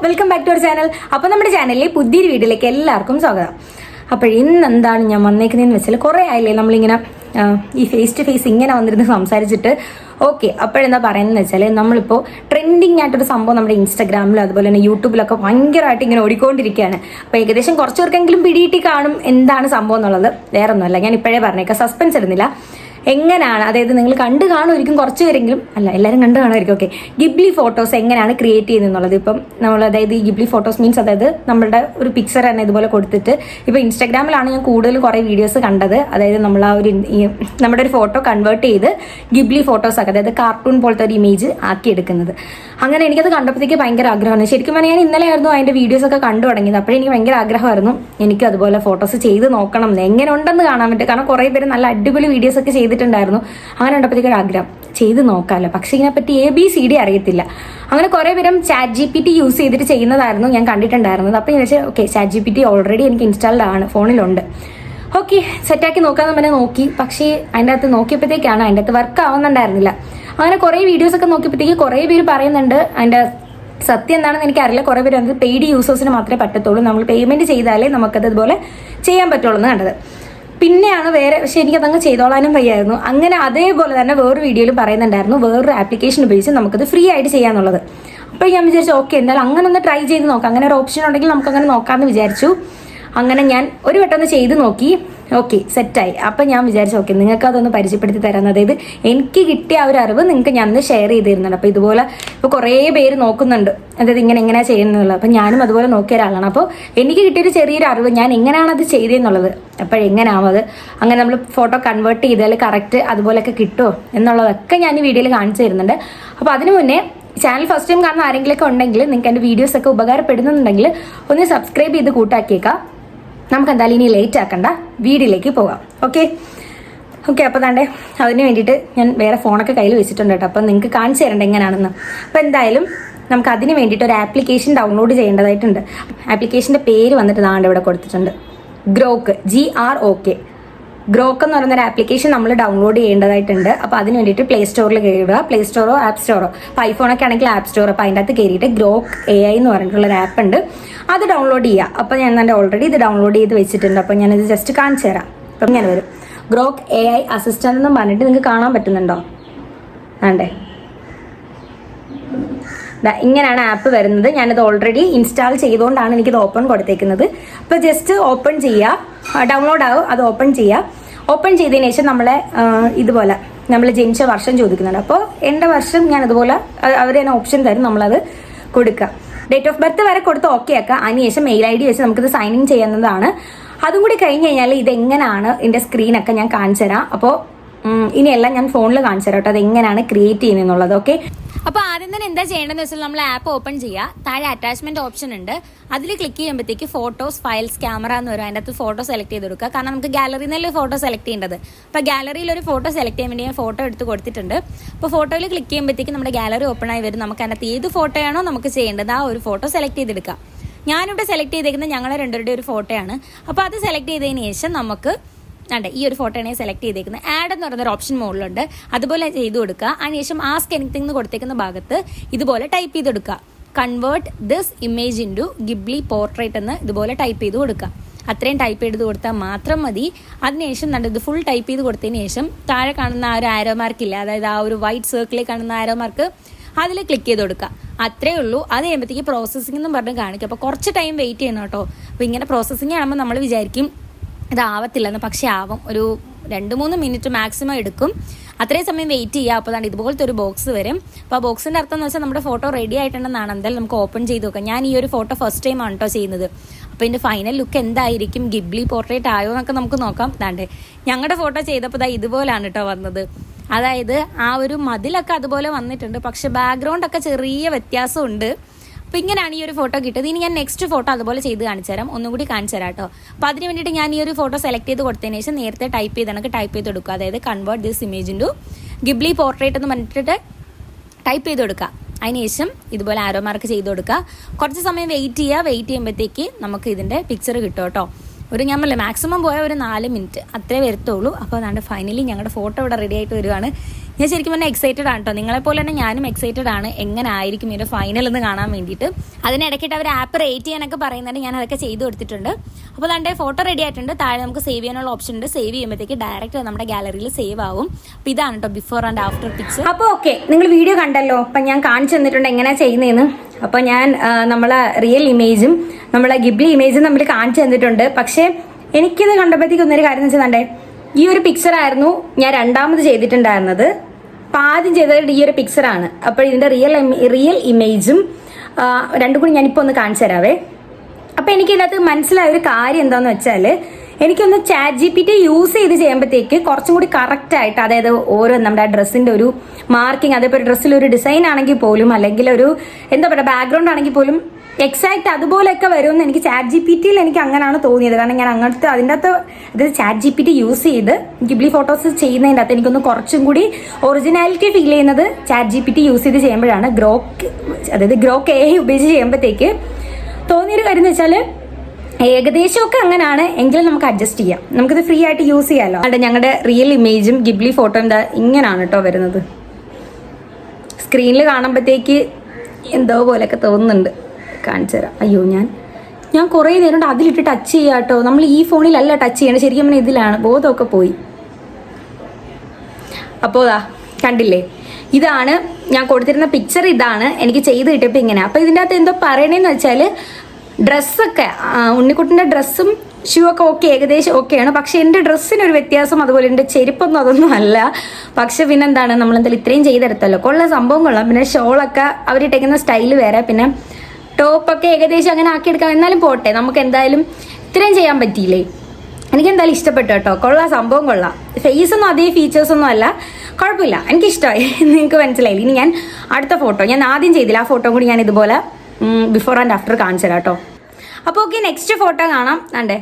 Welcome back to our channel. അപ്പോൾ നമ്മുടെ ചാനലിലെ പുതിയൊരു വീഡിയോയിലേക്ക് എല്ലാവർക്കും സ്വാഗതം. അപ്പോൾ ഇന്ന് എന്താണ് ഞാൻ വന്നേക്കുന്നതെന്ന് വെച്ചാൽ കുറേ ആയില്ലേ നമ്മളിങ്ങനെ ഈ ഫേസ് ടു ഫേസ് ഇങ്ങനെ വന്നിരുന്ന് സംസാരിച്ചിട്ട്. ഓക്കെ, അപ്പോഴെന്താ പറയുന്നതെന്ന് വെച്ചാൽ നമ്മളിപ്പോൾ ട്രെൻഡിങ് ആയിട്ടൊരു സംഭവം നമ്മുടെ ഇൻസ്റ്റാഗ്രാമിലും അതുപോലെ തന്നെ യൂട്യൂബിലൊക്കെ ഭയങ്കരമായിട്ട് ഇങ്ങനെ ഓടിക്കൊണ്ടിരിക്കുകയാണ്. അപ്പോൾ ഏകദേശം കുറച്ച് പേർക്കെങ്കിലും പിടിയിട്ട് കാണും എന്താണ് സംഭവം എന്നുള്ളത്. വേറെ ഒന്നുമല്ല, ഞാൻ ഇപ്പോഴേ പറഞ്ഞേക്കാം, സസ്പെൻസ് ഇടുന്നില്ല. എങ്ങനെയാണ്, അതായത് നിങ്ങൾ കണ്ടു കാണുമായിരിക്കും, കുറച്ച് പേരെങ്കിലും, അല്ല എല്ലാവരും കണ്ടു കാണുമായിരിക്കും. ഓക്കെ, ഗിബ്ലി ഫോട്ടോസ് എങ്ങനെയാണ് ക്രിയേറ്റ് ചെയ്യുന്നത്. ഇപ്പം നമ്മൾ അതായത് ഈ ഗിബ്ലി ഫോട്ടോസ് മീൻസ് അതായത് നമ്മുടെ ഒരു പിക്ചർ തന്നെ ഇതുപോലെ കൊടുത്തിട്ട്, ഇപ്പോൾ ഇൻസ്റ്റാഗ്രാമിലാണ് ഞാൻ കൂടുതലും കുറേ വീഡിയോസ് കണ്ടത്. അതായത് നമ്മൾ ആ ഒരു നമ്മുടെ ഒരു ഫോട്ടോ കൺവേർട്ട് ചെയ്ത് ഗിബ്ലി ഫോട്ടോസ് ഒക്കെ, അതായത് കാർട്ടൂൺ പോലത്തെ ഒരു ഇമേജ് ആക്കി എടുക്കുന്നത്. അങ്ങനെ എനിക്കത് കണ്ടപ്പോഴത്തേക്ക് ഭയങ്കര ആഗ്രഹമാണ്. ശരിക്കും പറഞ്ഞാൽ ഞാൻ ഇന്നലെ ആയിരുന്നു അതിൻ്റെ വീഡിയോസൊക്കെ കണ്ടു തുടങ്ങിയത്. അപ്പോഴേ എനിക്ക് ഭയങ്കര ആഗ്രഹമായിരുന്നു എനിക്ക് അതുപോലെ ഫോട്ടോസ് ചെയ്ത് നോക്കണം എന്ന്, എങ്ങനെ ഉണ്ടെന്ന് കാണാൻ പറ്റും. കാരണം കുറേ പേര് നല്ല അടിപൊളി വീഡിയോസൊക്കെ ചെയ്തിട്ടുണ്ടായിരുന്നു. അങ്ങനെ ഉണ്ടപ്പോഴത്തേക്ക് ഒരു ആഗ്രഹം ചെയ്ത് നോക്കാമല്ലോ. പക്ഷേ ഇതിനെപ്പറ്റി ABCD അറിയത്തില്ല. അങ്ങനെ കുറേ പേരും ChatGPT യൂസ് ചെയ്തിട്ട് ചെയ്യുന്നതായിരുന്നു ഞാൻ കണ്ടിട്ടുണ്ടായിരുന്നത്. അപ്പോൾ ഞാൻ വെച്ചാൽ ഓക്കെ, ChatGPT ഓൾറെഡി എനിക്ക് ഇൻസ്റ്റാൾഡ് ആണ്, ഫോണിലുണ്ട്. ഓക്കെ, സെറ്റാക്കി നോക്കാമെന്ന് പറഞ്ഞാൽ നോക്കി. പക്ഷേ അതിൻ്റെ അകത്ത് നോക്കിയപ്പോഴത്തേക്കാണ് അതിൻ്റെ അകത്ത് വർക്ക് ആവുന്നുണ്ടായിരുന്നില്ല. അങ്ങനെ കുറേ വീഡിയോസൊക്കെ നോക്കിയപ്പോഴത്തേക്ക് കുറേ പേര് പറയുന്നുണ്ട് അതിൻ്റെ സത്യം എന്താണെന്ന് എനിക്കറിയില്ല. കുറേ പേര് അത് പെയ്ഡ് യൂസേഴ്സിന് മാത്രമേ പറ്റത്തുള്ളൂ, നമ്മൾ പേയ്മെൻറ്റ് ചെയ്താലേ നമുക്കത് ഇതുപോലെ ചെയ്യാൻ പറ്റുള്ളൂ എന്ന് കണ്ടത്. പിന്നെയാണ് വേറെ, പക്ഷെ എനിക്കതങ്ങ് ചെയ്തോളാനും വയ്യായിരുന്നു. അങ്ങനെ അതേപോലെ തന്നെ വേറൊരു വീഡിയോയിൽ പറയുന്നുണ്ടായിരുന്നു വേറൊരു ആപ്ലിക്കേഷൻ ഉപയോഗിച്ച് നമുക്കത് ഫ്രീ ആയിട്ട് ചെയ്യാന്നുള്ളത്. അപ്പോൾ ഞാൻ വിചാരിച്ചു ഓക്കെ, എന്തായാലും അങ്ങനെ ഒന്ന് ട്രൈ ചെയ്ത് നോക്കാം, അങ്ങനെ ഒരു ഓപ്ഷൻ ഉണ്ടെങ്കിൽ നമുക്കങ്ങനെ നോക്കാമെന്ന് വിചാരിച്ചു. അങ്ങനെ ഞാൻ ഒരു വട്ടം ഒന്ന് ചെയ്ത് നോക്കി. ഓക്കെ, സെറ്റായി. അപ്പം ഞാൻ വിചാരിച്ചു ഓക്കെ, നിങ്ങൾക്ക് അതൊന്ന് പരിചയപ്പെടുത്തി തരാം. അതായത് എനിക്ക് കിട്ടിയ ആ ഒരു അറിവ് നിങ്ങൾക്ക് ഞാൻ ഒന്ന് ഷെയർ ചെയ്ത് തരുന്നുണ്ട്. അപ്പോൾ ഇതുപോലെ ഇപ്പോൾ കുറേ പേര് നോക്കുന്നുണ്ട്, അതായത് എങ്ങനെയാണ് ചെയ്യുന്നുള്ളത്. അപ്പം ഞാനും അതുപോലെ നോക്കിയ ഒരാളാണ്. അപ്പോൾ എനിക്ക് കിട്ടിയൊരു ചെറിയൊരു അറിവ്, ഞാൻ എങ്ങനെയാണ് അത് ചെയ്തതെന്നുള്ളത്. അപ്പോഴെങ്ങനെയാവും അത്, അങ്ങനെ നമ്മൾ ഫോട്ടോ കൺവേർട്ട് ചെയ്താൽ കറക്റ്റ് അതുപോലെയൊക്കെ കിട്ടുമോ എന്നുള്ളതൊക്കെ ഞാൻ ഈ വീഡിയോയിൽ കാണിച്ചു തരുന്നുണ്ട്. അപ്പോൾ അതിനു മുന്നേ ചാനൽ ഫസ്റ്റ് ടൈം കാണുന്ന ആരെങ്കിലുമൊക്കെ ഉണ്ടെങ്കിൽ, നിങ്ങൾക്ക് എൻ്റെ വീഡിയോസൊക്കെ ഉപകാരപ്പെടുന്നുണ്ടെങ്കിൽ ഒന്ന് സബ്സ്ക്രൈബ് ചെയ്ത് കൂട്ടാക്കിയേക്കാം. നമുക്ക് എന്തായാലും ഇനി ലേറ്റ് ആക്കണ്ട, വീഡിയോയിലേക്ക് പോകാം. ഓക്കെ, അപ്പോൾ താണ്ടേ അതിന് വേണ്ടിയിട്ട് ഞാൻ വേറെ ഫോണൊക്കെ കയ്യിൽ വെച്ചിട്ടുണ്ട് കേട്ടോ. അപ്പം നിങ്ങൾക്ക് കാണിച്ചു തരണ്ട എങ്ങനെയാണെന്ന്. അപ്പോൾ എന്തായാലും നമുക്ക് അതിന് വേണ്ടിയിട്ട് ഒരു ആപ്ലിക്കേഷൻ ഡൗൺലോഡ് ചെയ്യേണ്ടതായിട്ടുണ്ട്. ആപ്ലിക്കേഷൻ്റെ പേര് വന്നിട്ട് താണ്ട് ഇവിടെ കൊടുത്തിട്ടുണ്ട്, ഗ്രോക്ക്, GROK. ഗ്രോക്ക് എന്ന് പറയുന്നൊരു ആപ്ലിക്കേഷൻ നമ്മൾ ഡൗൺലോഡ് ചെയ്യേണ്ടതായിട്ടുണ്ട്. അപ്പോൾ അതിന് വേണ്ടിയിട്ട് പ്ലേ സ്റ്റോറിൽ കയറുക, പ്ലേ സ്റ്റോറോ ആപ്പ് സ്റ്റോറോ. അപ്പോൾ ഐഫോണൊക്കെ ആണെങ്കിൽ ആപ്പ് സ്റ്റോർ. അപ്പോൾ അതിൻ്റെ അകത്ത് കയറിയിട്ട് ഗ്രോക്ക് AI എന്ന് പറഞ്ഞിട്ടുള്ളൊരു ആപ്പ് ഉണ്ട്, അത് ഡൗൺലോഡ് ചെയ്യുക. അപ്പോൾ ഞാൻ എൻ്റെ ഓൾറെഡി ഇത് ഡൗൺലോഡ് ചെയ്ത് വെച്ചിട്ടുണ്ട്. അപ്പോൾ ഞാനിത് ജസ്റ്റ് കാണിച്ചു തരാം. അപ്പം ഞാൻ വരും, ഗ്രോക്ക് AI അസിസ്റ്റൻ്റ് എന്നും പറഞ്ഞിട്ട് നിങ്ങൾക്ക് കാണാൻ പറ്റുന്നുണ്ടോ? വേണ്ടേ, ഇങ്ങനെയാണ് ആപ്പ് വരുന്നത്. ഞാനിത് ഓൾറെഡി ഇൻസ്റ്റാൾ ചെയ്തുകൊണ്ടാണ് എനിക്കിത് ഓപ്പൺ കൊടുത്തേക്കുന്നത്. അപ്പോൾ ജസ്റ്റ് ഓപ്പൺ ചെയ്യുക, ഡൗൺലോഡ് ആവും, അത് ഓപ്പൺ ചെയ്യുക. ഓപ്പൺ ചെയ്തതിന് ശേഷം നമ്മളെ ഇതുപോലെ നമ്മൾ ജനിച്ച വർഷം ചോദിക്കുന്നുണ്ട്. അപ്പോൾ എൻ്റെ വർഷം ഞാൻ ഇതുപോലെ അവർ തന്നെ ഓപ്ഷൻ തരും, നമ്മളത് കൊടുക്കുക. ഡേറ്റ് ഓഫ് ബർത്ത് വരെ കൊടുത്ത് ഓക്കെ ആക്കുക. അതിനുശേഷം മെയിൽ ID വെച്ച് നമുക്കിത് സൈൻ ഇൻ ചെയ്യുന്നതാണ്. അതും കൂടി കഴിഞ്ഞ് കഴിഞ്ഞാൽ ഇതെങ്ങനെയാണ് ഇതിൻ്റെ സ്ക്രീനൊക്കെ ഞാൻ കാണിച്ചു തരാം. അപ്പോൾ ഇനിയെല്ലാം ഞാൻ ഫോണിൽ കാണിച്ചു തരാം കേട്ടോ, അതെങ്ങനെയാണ് ക്രിയേറ്റ് ചെയ്യുന്നതെന്നുള്ളത്. ഓക്കെ, അപ്പോൾ ആദ്യം തന്നെ എന്താ ചെയ്യേണ്ടതെന്ന് വെച്ചാൽ നമ്മൾ ആപ്പ് ഓപ്പൺ ചെയ്യുക. താഴെ അറ്റാച്ച്മെന്റ് ഓപ്ഷൻ ഉണ്ട്, അതിൽ ക്ലിക്ക് ചെയ്യുമ്പോഴത്തേക്ക് ഫോട്ടോസ്, ഫയൽസ്, ക്യാമറ എന്ന് വരും. അതിൻ്റെ അകത്ത് ഫോട്ടോ സെലക്ട് ചെയ്ത് കൊടുക്കുക. കാരണം നമുക്ക് ഗാലറിയിൽ നിന്നല്ലേ ഫോട്ടോ സെലക്ട് ചെയ്യേണ്ടത്. അപ്പോൾ ഗാലറിയിൽ ഒരു ഫോട്ടോ സെലക്ട് ചെയ്യാൻ വേണ്ടി ഞാൻ ഫോട്ടോ എടുത്ത് കൊടുത്തിട്ടുണ്ട്. അപ്പോൾ ഫോട്ടോയിൽ ക്ലിക്ക് ചെയ്യുമ്പോഴത്തേക്ക് നമ്മുടെ ഗാലറി ഓപ്പൺ ആയി വരും. നമുക്ക് അതിനകത്ത് ഏത് ഫോട്ടോയാണോ നമുക്ക് ചെയ്യേണ്ടത് ആ ഒരു ഫോട്ടോ സെലക്ട് ചെയ്തെടുക്കുക. ഞാനിവിടെ സെലക്ട് ചെയ്തേക്കുന്നത് ഞങ്ങളെ രണ്ടുപേരുടെ ഒരു ഫോട്ടോയാണ്. അപ്പോൾ അത് സെലക്ട് ചെയ്തതിന് ശേഷം നമുക്ക് ഈ ഒരു ഫോട്ടോയാണ് സെലക്ട് ചെയ്തേക്കുന്നത്. ആഡ് എന്ന് പറയുന്നൊരു ഓപ്ഷൻ മുകളിലുണ്ട്, അതുപോലെ ചെയ്ത് കൊടുക്കുക. അതിനുശേഷം ആസ്ക് എനിത്തിങ് എന്ന് കൊടുത്തേക്കുന്ന ഭാഗത്ത് ഇതുപോലെ ടൈപ്പ് ചെയ്ത് കൊടുക്കുക, convert this image into Ghibli portrait എന്ന് ഇതുപോലെ ടൈപ്പ് ചെയ്ത് കൊടുക്കുക. അത്രയും ടൈപ്പ് ചെയ്ത് കൊടുത്താൽ മാത്രം മതി. അതിനുശേഷം ഇത് ഫുൾ ടൈപ്പ് ചെയ്ത് കൊടുത്തതിന് ശേഷം താഴെ കാണുന്ന ആ ഒരു ആരോ മാർക്ക് ഇല്ല, അതായത് ആ ഒരു വൈറ്റ് സർക്കിളിൽ കാണുന്ന ആരോ മാർക്ക്, അതിൽ ക്ലിക്ക് ചെയ്ത് കൊടുക്കുക. അത്രേ ഉള്ളൂ. അത് കഴിയുമ്പോഴത്തേക്ക് പ്രോസസ്സിംഗ് എന്നും പറഞ്ഞ് കാണിക്കും. അപ്പോൾ കുറച്ച് ടൈം വെയിറ്റ് ചെയ്യണം കേട്ടോ. അപ്പോൾ ഇങ്ങനെ പ്രോസസ്സിംഗ് ആകുമ്പോൾ നമ്മൾ വിചാരിക്കും ഇതാവത്തില്ലെന്ന്, പക്ഷേ ആവും. ഒരു 2-3 മിനിറ്റ് മാക്സിമം എടുക്കും. അത്രയും സമയം വെയിറ്റ് ചെയ്യുക. അപ്പോൾ അതാണ് ഇതുപോലത്തെ ഒരു ബോക്സ് വരും. അപ്പോൾ ആ ബോക്സിൻ്റെ അർത്ഥം എന്ന് വെച്ചാൽ നമ്മുടെ ഫോട്ടോ റെഡി ആയിട്ടുണ്ടെന്നാണ്. എന്തായാലും നമുക്ക് ഓപ്പൺ ചെയ്ത് നോക്കാം. ഞാൻ ഈ ഒരു ഫോട്ടോ ഫസ്റ്റ് ടൈം ആണ് കേട്ടോ ചെയ്യുന്നത്. അപ്പോൾ ഇതിൻ്റെ ഫൈനൽ ലുക്ക് എന്തായിരിക്കും, ഗിബ്ലി പോർട്രേറ്റ് ആയോ എന്നൊക്കെ നമുക്ക് നോക്കാം. ദാണ്ടേ ഞങ്ങളുടെ ഫോട്ടോ ചെയ്തപ്പോൾ ഇതുപോലാണ് കേട്ടോ വന്നത്. അതായത് ആ ഒരു മതിലൊക്കെ അതുപോലെ വന്നിട്ടുണ്ട്, പക്ഷെ ബാക്ക്ഗ്രൗണ്ടൊക്കെ ചെറിയ വ്യത്യാസമുണ്ട്. അപ്പോൾ ഇങ്ങനെയാണ് ഈ ഒരു ഫോട്ടോ കിട്ടിയത്. ഇനി ഞാൻ നെക്സ്റ്റ് ഫോട്ടോ അതുപോലെ ചെയ്ത് കാണിച്ചു തരാം, ഒന്നുകൂടി കാണിച്ചു തരാം കേട്ടോ. അപ്പോൾ അതിന് വേണ്ടിയിട്ട് ഞാൻ ഈ ഒരു ഫോട്ടോ സെലക്ട് ചെയ്ത് കൊടുത്തതിന് ശേഷം നേരത്തെ ടൈപ്പ് ചെയ്ത് കൊടുക്കുക. അതായത് convert this image into Ghibli portrait എന്ന് പറഞ്ഞിട്ട് ടൈപ്പ് ചെയ്ത് കൊടുക്കുക. അതിനുശേഷം ഇതുപോലെ ആരോ മാർക്ക് ചെയ്ത് കൊടുക്കുക. കുറച്ച് സമയം വെയിറ്റ് ചെയ്യുമ്പോഴത്തേക്ക് നമുക്ക് ഇതിൻ്റെ പിക്ചർ കിട്ടും കേട്ടോ. ഞാൻ മാക്സിമം പോയ ഒരു 4 മിനിറ്റ് അത്രേ വരത്തുള്ളൂ. അപ്പോൾ അതാണ്ട് ഫൈനലി ഞങ്ങളുടെ ഫോട്ടോ ഇവിടെ റെഡി ആയിട്ട് വരുവാണ്. ഞാൻ ശരിക്കും പറഞ്ഞാൽ എക്സൈറ്റഡ് ആണ് കേട്ടോ. നിങ്ങളെപ്പോലെ തന്നെ ഞാനും എക്സൈറ്റഡ് ആണ് എങ്ങനെ ആയിരിക്കും ഇതിന്റെ ഫൈനൽ എന്ന് കാണാൻ വേണ്ടിയിട്ട്. അതിനിടയ്ക്കിട്ട് അവർ ആപ്പ് റേറ്റ് ചെയ്യാനൊക്കെ പറയുന്നുണ്ട്. ഞാൻ അതൊക്കെ ചെയ്ത് കൊടുത്തിട്ടുണ്ട്. അപ്പോൾ അതിന്റെ ഫോട്ടോ റെഡി ആയിട്ടുണ്ട്. താഴെ നമുക്ക് സേവ് ചെയ്യാനുള്ള ഓപ്ഷൻ ഉണ്ട്. സേവ് ചെയ്യുമ്പോഴത്തേക്ക് ഡയറക്റ്റ് നമ്മുടെ ഗാലറിയിൽ സേവ് ആവും. അപ്പോൾ ഇതാണ് കേട്ടോ ബിഫോർ ആൻഡ് ആഫ്റ്റർ പിക്ചർ. അപ്പോൾ ഓക്കെ, നിങ്ങൾ വീഡിയോ കണ്ടല്ലോ. അപ്പം ഞാൻ കാണിച്ചു തന്നിട്ടുണ്ട് എങ്ങനെയാ ചെയ്യുന്നതെന്ന്. അപ്പോൾ ഞാൻ നമ്മളെ റിയൽ ഇമേജും നമ്മളെ ഗിബ്ലി ഇമേജും നമ്മൾ കാണിച്ചു തന്നിട്ടുണ്ട്. പക്ഷേ എനിക്കിത് കണ്ടപ്പോഴത്തേക്ക് ഒന്നൊരു കാര്യം എന്ന് വെച്ചാൽ ഈ ഒരു പിക്ചർ ആയിരുന്നു ഞാൻ രണ്ടാമത് ചെയ്തിട്ടുണ്ടായിരുന്നത്. അപ്പം ആദ്യം ചെയ്തത് ഈ ഒരു പിക്ചറാണ്. അപ്പോൾ ഇതിന്റെ റിയൽ ഇമേജും രണ്ടും കൂടി ഞാനിപ്പോൾ ഒന്ന് കാണിച്ചു തരാവേ. അപ്പം എനിക്ക് ഇതിനകത്ത് മനസ്സിലായ ഒരു കാര്യം എന്താണെന്ന് വെച്ചാൽ, എനിക്കൊന്ന് ChatGPT യൂസ് ചെയ്ത് ചെയ്യുമ്പോഴത്തേക്ക് കുറച്ചും കൂടി കറക്റ്റ് ആയിട്ട്, അതായത് ഓരോ നമ്മുടെ ഡ്രസ്സിന്റെ ഒരു മാർക്കിംഗ്, അതേപോലെ ഡ്രസ്സിലൊരു ഡിസൈൻ ആണെങ്കിൽ പോലും, അല്ലെങ്കിൽ ഒരു എന്താ പറയുക ബാക്ക്ഗ്രൗണ്ട് ആണെങ്കിൽ പോലും എക്സാക്ട് അതുപോലെയൊക്കെ വരുമെന്ന് എനിക്ക് ChatGPTയിൽ എനിക്ക് അങ്ങനെയാണ് തോന്നിയത്. കാരണം ഞാൻ അങ്ങനത്തെ അതിൻ്റെ അകത്ത് അതായത് ChatGPT യൂസ് ചെയ്ത് ഗിബ്ലി ഫോട്ടോസ് ചെയ്യുന്നതിൻ്റെ അകത്ത് എനിക്കൊന്ന് കുറച്ചും കൂടി ഒറിജിനാലിറ്റി ഫീൽ ചെയ്യുന്നത് ChatGPT യൂസ് ചെയ്ത് ചെയ്യുമ്പോഴാണ്. ഗ്രോക്ക് AI ഉപയോഗിച്ച് ചെയ്യുമ്പോഴത്തേക്ക് തോന്നിയൊരു കാര്യം എന്ന് വെച്ചാൽ ഏകദേശമൊക്കെ അങ്ങനെയാണ്, എങ്കിലും നമുക്ക് അഡ്ജസ്റ്റ് ചെയ്യാം. നമുക്കിത് ഫ്രീ ആയിട്ട് യൂസ് ചെയ്യാമല്ലോ. അതുകൊണ്ട് ഞങ്ങളുടെ റിയൽ ഇമേജും ഗിബ്ലി ഫോട്ടോ എന്താ ഇങ്ങനെയാണ് കേട്ടോ വരുന്നത്. സ്ക്രീനിൽ കാണുമ്പോഴത്തേക്ക് എന്തോ പോലെയൊക്കെ തോന്നുന്നുണ്ട്. കാണിച്ചു തരാം. അയ്യോ, ഞാൻ കുറേ നേരം കൊണ്ട് അതിലിട്ട് ടച്ച് ചെയ്യാം കേട്ടോ. നമ്മൾ ഈ ഫോണിലല്ല ടച്ച് ചെയ്യേണ്ടത്, ശരിക്കും പറഞ്ഞാൽ ഇതിലാണ്. ബോധമൊക്കെ പോയി. അപ്പോൾ കണ്ടില്ലേ, ഇതാണ് ഞാൻ കൊടുത്തിരുന്ന പിക്ചർ. ഇതാണ് എനിക്ക് ചെയ്ത് കിട്ടിയപ്പോൾ ഇങ്ങനെ. അപ്പോൾ ഇതിൻ്റെ അകത്ത് എന്തോ പറയണേന്ന് വെച്ചാൽ ഡ്രസ്സൊക്കെ ഉണ്ണിക്കുട്ടിൻ്റെ ഡ്രസ്സും ഷൂ ഒക്കെ ഓക്കെ, ഏകദേശം ഓക്കെയാണ്. പക്ഷെ എൻ്റെ ഡ്രസ്സിനൊരു വ്യത്യാസം, അതുപോലെ എൻ്റെ ചെരുപ്പൊന്നും അതൊന്നും അല്ല. പക്ഷെ പിന്നെ എന്താണ്, നമ്മളെന്തായാലും ഇത്രയും ചെയ്തെടുത്തല്ലോ, കൊള്ള സംഭവം കൊള്ളാം. പിന്നെ ഷോളൊക്കെ അവരിട്ടേക്കുന്ന സ്റ്റൈല് വേറെ, പിന്നെ ടോപ്പൊക്കെ ഏകദേശം അങ്ങനെ ആക്കിയെടുക്കാം. എന്നാലും പോട്ടെ, നമുക്ക് എന്തായാലും ഇത്രയും ചെയ്യാൻ പറ്റിയില്ലേ. എനിക്ക് എന്തായാലും ഇഷ്ടപ്പെട്ടു കേട്ടോ. കൊള്ളാം, സംഭവം കൊള്ളാം. ഫേസൊന്നും അതേ ഫീച്ചേഴ്സൊന്നും അല്ല, കുഴപ്പമില്ല, എനിക്കിഷ്ടമായി. നിങ്ങൾക്ക് മനസ്സിലായില്ല. ഇനി ഞാൻ അടുത്ത ഫോട്ടോ ഞാൻ ആദ്യം ചെയ്തില്ല, ആ ഫോട്ടോ കൂടി ഞാൻ ഇതുപോലെ ബിഫോർ ആൻഡ് ആഫ്റ്റർ കാണിച്ചു തരാം കേട്ടോ. അപ്പോൾ ഓക്കെ, നെക്സ്റ്റ് ഫോട്ടോ കാണാം. കണ്ടേ,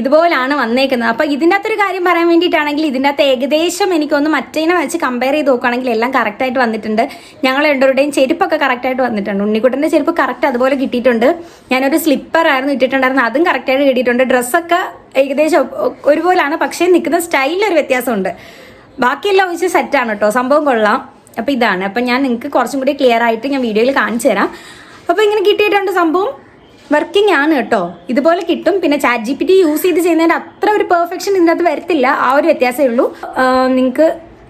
ഇതുപോലാണ് വന്നേക്കുന്നത്. അപ്പോൾ ഇതിൻ്റെ അകത്തൊരു കാര്യം പറയാൻ വേണ്ടിയിട്ടാണെങ്കിൽ, ഇതിൻ്റെ അകത്ത് ഏകദേശം എനിക്കൊന്ന് മറ്റേനെ വെച്ച് കമ്പയർ ചെയ്ത് നോക്കുകയാണെങ്കിൽ എല്ലാം കറക്റ്റായിട്ട് വന്നിട്ടുണ്ട്. ഞങ്ങൾ രണ്ടുപേരുടെയും ചെരുപ്പൊക്കെ കറക്റ്റായിട്ട് വന്നിട്ടുണ്ട്. ഉണ്ണിക്കുട്ടൻ്റെ ചെരുപ്പ് കറക്റ്റ് അതുപോലെ കിട്ടിയിട്ടുണ്ട്. ഞാനൊരു സ്ലിപ്പറായിരുന്നു ഇട്ടിട്ടുണ്ടായിരുന്നു, അതും കറക്റ്റായിട്ട് കിട്ടിയിട്ടുണ്ട്. ഡ്രസ്സൊക്കെ ഏകദേശം ഒരുപോലാണ്, പക്ഷേ നിൽക്കുന്ന സ്റ്റൈലിലൊരു വ്യത്യാസമുണ്ട്. ബാക്കിയെല്ലാം വെച്ച് സെറ്റാണ് കേട്ടോ, സംഭവം കൊള്ളാം. അപ്പോൾ ഇതാണ്. അപ്പം ഞാൻ നിങ്ങൾക്ക് കുറച്ചും കൂടി ക്ലിയർ ആയിട്ട് ഞാൻ വീഡിയോയിൽ കാണിച്ചു തരാം. അപ്പോൾ ഇങ്ങനെ കിട്ടിയിട്ടുണ്ട്. സംഭവം വർക്കിംഗ് ആണ് കേട്ടോ, ഇതുപോലെ കിട്ടും. പിന്നെ ChatGPT യൂസ് ചെയ്ത് ചെയ്യുന്നതിൻ്റെ അത്ര ഒരു പെർഫെക്ഷൻ ഇതിൻ്റെ അകത്ത് വരത്തില്ല, ആ ഒരു വ്യത്യാസമേ ഉള്ളൂ.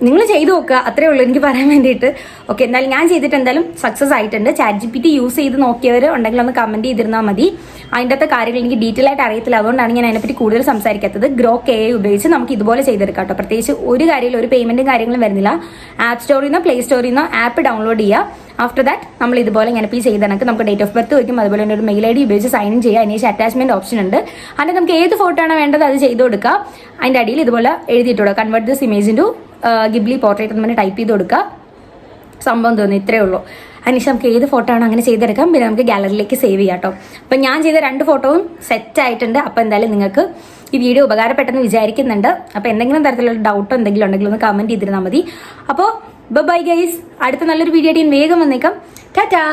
നിങ്ങൾ ചെയ്തു നോക്കുക, അത്രേ ഉള്ളൂ എനിക്ക് പറയാൻ വേണ്ടിയിട്ട്. ഓക്കെ, എന്തായാലും ഞാൻ ചെയ്തിട്ട് എന്തായാലും സക്സസ് ആയിട്ടുണ്ട്. ChatGPT യൂസ് ചെയ്ത് നോക്കിയവർ ഉണ്ടെങ്കിൽ ഒന്ന് കമൻറ്റ് ചെയ്തിരുന്നാൽ മതി. അതിൻ്റെ അകത്തെ കാര്യങ്ങൾ എനിക്ക് ഡീറ്റെയിൽ ആയിട്ട് അറിയത്തില്ല, അതുകൊണ്ടാണ് ഞാൻ അതിനെപ്പറ്റി കൂടുതൽ സംസാരിക്കാത്തത്. ഗ്രോക്ക് AI ഉപയോഗിച്ച് നമുക്ക് ഇതുപോലെ ചെയ്തെടുക്കാം കേട്ടോ. പ്രത്യേകിച്ച് ഒരു കാര്യമില്ല, ഒരു പേയ്മെൻറ്റും കാര്യങ്ങളും വരുന്നില്ല. ആപ്പ് സ്റ്റോറിൽ നിന്നോ പ്ലേ സ്റ്റോറിൽ നിന്നോ ആപ്പ് ഡൗൺലോഡ് ചെയ്യുക. ആഫ്റ്റർ ദാറ്റ് നമ്മൾ ഇതുപോലെ ഇങ്ങനെ ചെയ്ത് കണക്ക് നമുക്ക് ഡേറ്റ് ഓഫ് ബർത്ത് വയ്ക്കും, അതുപോലെ തന്നെ ഒരു മെയിൽ ID ഉപയോഗിച്ച് സൈൻ ഇൻ ചെയ്യുക. അതിന് അറ്റാച്ച്മെന്റ് ഓപ്ഷൻ ഉണ്ട്. അതിന് നമുക്ക് ഏത് ഫോട്ടോ ആണ് വേണ്ടത് അത് ചെയ്ത് കൊടുക്കുക. അതിൻ്റെ അടിയിൽ ഇതുപോലെ എഴുതിയിട്ടുള്ള convert this image in to Ghibli portrait എന്ന് പറഞ്ഞ് ടൈപ്പ് ചെയ്ത് കൊടുക്കുക. സംഭവം തോന്നുന്നു ഇത്രയേ ഉള്ളൂ. അതിനുശേഷം നമുക്ക് ഏത് ഫോട്ടോ ആണ് അങ്ങനെ ചെയ്തെടുക്കാം. പിന്നെ നമുക്ക് ഗാലറിയിലേക്ക് സേവ് ചെയ്യാം കേട്ടോ. അപ്പം ഞാൻ ചെയ്ത 2 ഫോട്ടോയും സെറ്റ് ആയിട്ടുണ്ട്. അപ്പോൾ എന്തായാലും നിങ്ങൾക്ക് ഈ വീഡിയോ ഉപകാരപ്പെട്ടെന്ന് വിചാരിക്കുന്നുണ്ട്. അപ്പോൾ എന്തെങ്കിലും തരത്തിലുള്ള ഡൗട്ടോ എന്തെങ്കിലും ഉണ്ടെങ്കിൽ ഒന്ന് കമൻറ്റ് ചെയ്തിരുന്നാൽ മതി. അപ്പോൾ ബൈ ഗൈസ്, അടുത്ത നല്ലൊരു വീഡിയോ ആയിട്ട് വേഗം വന്നേക്കാം. ടാറ്റാ.